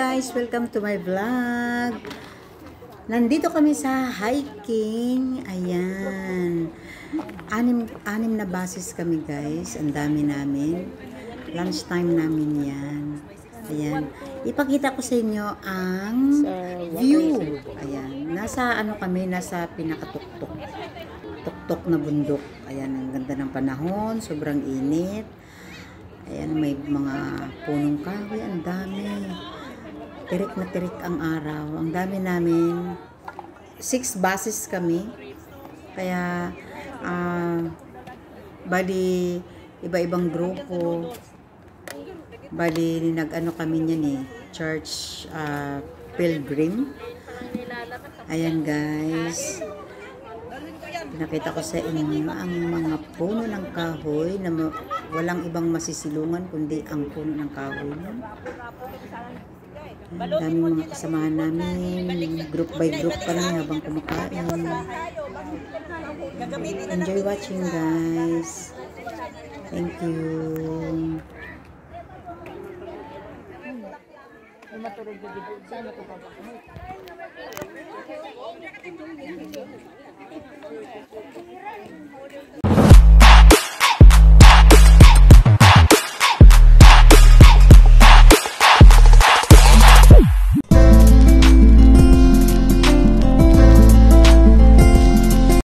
guys, welcome to my vlog. Nandito kami sa hiking. Ayan. Anim na basis kami guys. Ang dami namin. Lunch time namin yan. Ayan. Ipakita ko sa inyo ang view. Ayan. Nasa nasa pinakatuktok. Tuktok na bundok. Ayan. Ang ganda ng panahon. Sobrang init. Ayan, may mga punong kahoy, ang dami. Tirik na tirik ang araw. Ang dami namin. 6 buses kami. Kaya, bali, iba-ibang grupo. Bali, nag-ano kami niyan church pilgrim. Ayan guys. Pinakita ko sa inyo ang mga puno ng kahoy na walang ibang masisilungan kundi ang puno ng kahoy. Ang daming mga kasamahan namin. Group by group kami habang kumakain. Enjoy watching guys. Thank you.